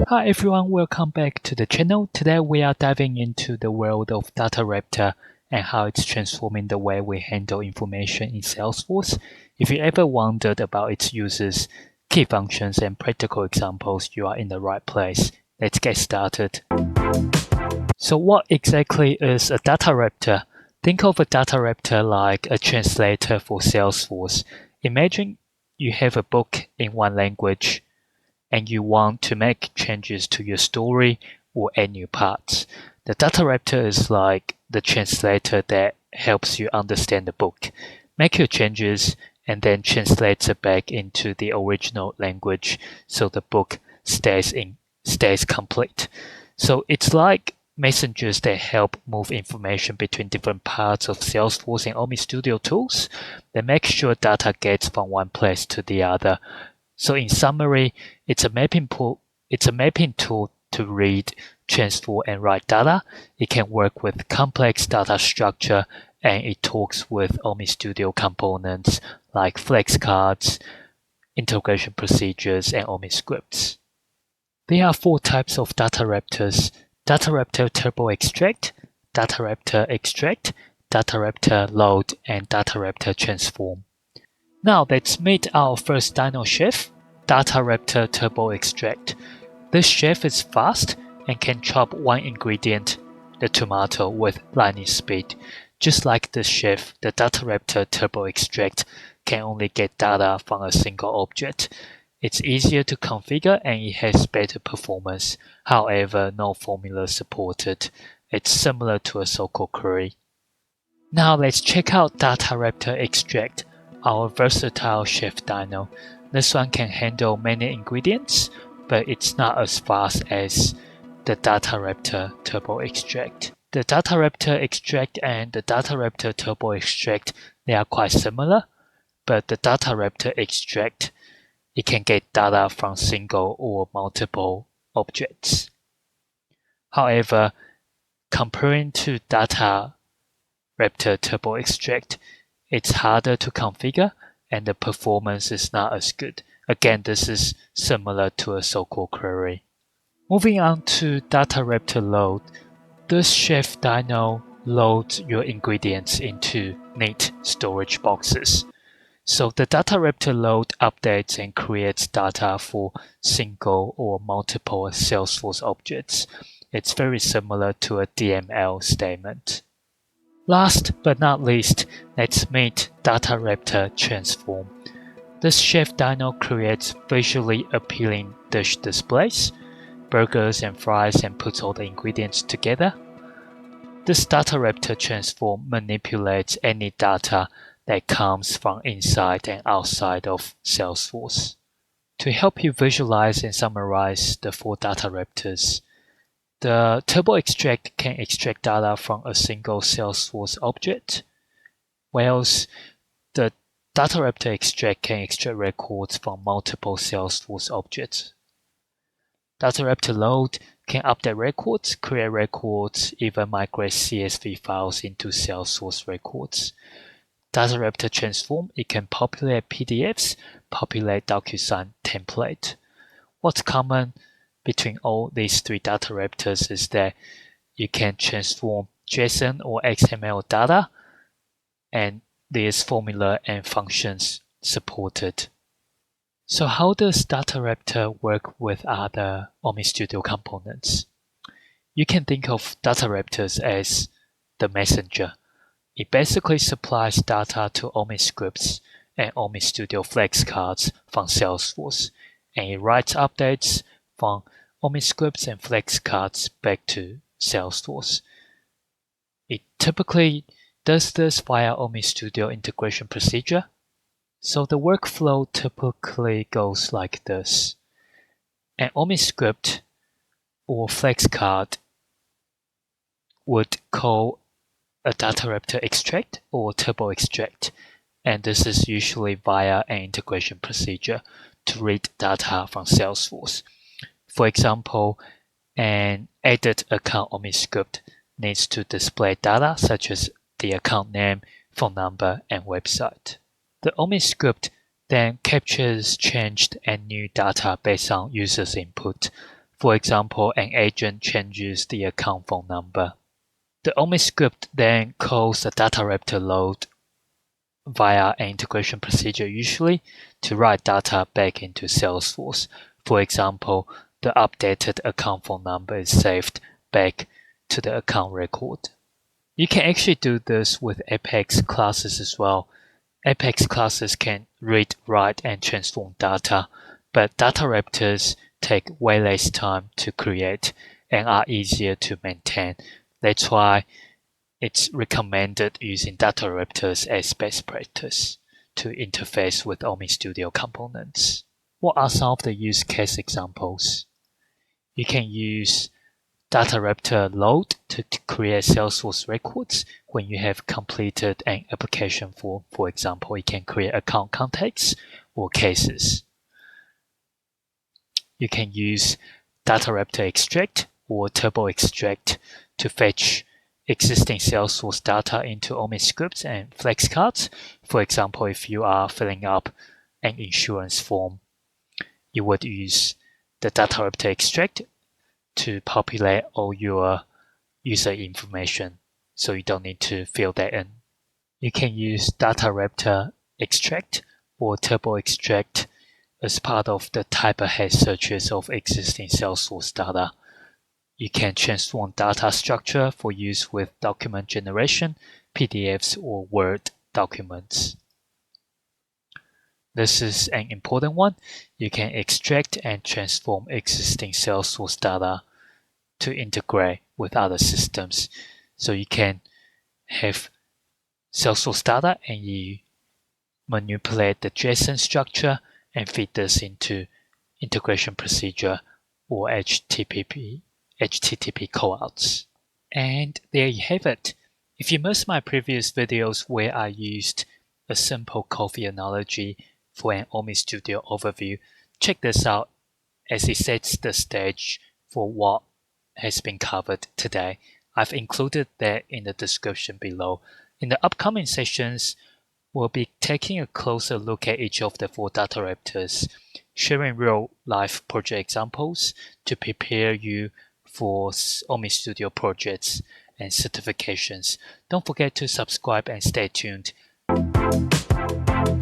Hi everyone, welcome back to the channel. Today we are diving into the world of DataRaptor and how it's transforming the way we handle information in Salesforce. If you ever wondered about its uses, key functions, and practical examples, you are in the right place. Let's get started. So what exactly is a DataRaptor? Think of a DataRaptor like a translator for Salesforce. Imagine you have a book in one language and you want to make changes to your story or add new parts. The DataRaptor is like the translator that helps you understand the book, make your changes, and then translates it back into the original language so the book stays complete. So it's like messengers that help move information between different parts of Salesforce and OmniStudio Tools. They make sure data gets from one place to the other. So in summary, it's a mapping tool to read, transfer, and write data. It can work with complex data structure, and it talks with OmniStudio components like flexcards, integration procedures, and omniscripts. There are 4 types of DataRaptors: DataRaptor Turbo Extract, DataRaptor Extract, DataRaptor Load, and DataRaptor Transform. Now let's meet our first dino chef, DataRaptor Turbo Extract. This chef is fast and can chop one ingredient, the tomato, with lightning speed. Just like this chef, the DataRaptor Turbo Extract can only get data from a single object. It's easier to configure and it has better performance. However, no formula supported. It's similar to a so-called query. Now let's check out DataRaptor Extract, our versatile chef dino. This one can handle many ingredients, but it's not as fast as the DataRaptor Turbo Extract. The DataRaptor Extract and the DataRaptor Turbo Extract, they are quite similar, but the DataRaptor Extract, it can get data from single or multiple objects. However, comparing to DataRaptor Turbo Extract, it's harder to configure and the performance is not as good. Again, this is similar to a so-called query. Moving on to DataRaptor Load. This chef dino loads your ingredients into neat storage boxes. So the DataRaptor Load updates and creates data for single or multiple Salesforce objects. It's very similar to a DML statement. Last but not least, let's meet DataRaptor Transform. This chef dino creates visually appealing dish displays, burgers and fries, and puts all the ingredients together. This DataRaptor Transform manipulates any data that comes from inside and outside of Salesforce. To help you visualize and summarize the 4 DataRaptors, the Turbo Extract can extract data from a single Salesforce object, whereas the DataRaptor Extract can extract records from multiple Salesforce objects. DataRaptor Load can update records, create records, even migrate CSV files into Salesforce records. DataRaptor Transform, it can populate PDFs, populate DocuSign template. What's common between all these 3 DataRaptors is that you can transform JSON or XML data, and there's formula and functions supported. So how does DataRaptor work with other OmniStudio components? You can think of DataRaptors as the messenger. It basically supplies data to omniscripts and OmniStudio flexcards from Salesforce, and it writes updates from omniscripts and flexcards back to Salesforce. It typically does this via OmniStudio integration procedure. So the workflow typically goes like this. An omniscript or flexcard would call a DataRaptor Extract or Turbo Extract, and this is usually via an integration procedure to read data from Salesforce. For example, an edit account OmniScript needs to display data such as the account name, phone number, and website. The OmniScript then captures changed and new data based on users' input, For example, an agent changes the account phone number. The OmniScript then calls the DataRaptor load via an integration procedure usually to write data back into Salesforce. For example, the updated account phone number is saved back to the account record. You can actually do this with Apex classes as well. Apex classes can read, write, and transform data, but DataRaptors take way less time to create and are easier to maintain. That's why it's recommended using DataRaptors as best practice to interface with OmniStudio components. What are some of the use case examples? You can use DataRaptor load to create Salesforce records when you have completed an application form. For example, you can create account contacts or cases. You can use DataRaptor extract or turbo extract to fetch existing Salesforce data into OmniScripts and flexcards. For example, if you are filling up an insurance form, you would use the DataRaptor extract to populate all your user information, so you don't need to fill that in. You can use DataRaptor extract or turbo extract as part of the type ahead searches of existing Salesforce data. You can transform data structure for use with document generation, PDFs, or Word documents. This is an important one. You can extract and transform existing Salesforce data to integrate with other systems. So you can have Salesforce data and you manipulate the JSON structure and feed this into integration procedure or HTTP callouts. And there you have it. If you missed my previous videos where I used a simple coffee analogy for an OmniStudio overview, check this out as it sets the stage for what has been covered today. I've included that in the description below. In the upcoming sessions, we'll be taking a closer look at each of the 4 DataRaptors, sharing real-life project examples to prepare you for OmniStudio projects and certifications. Don't forget to subscribe and stay tuned.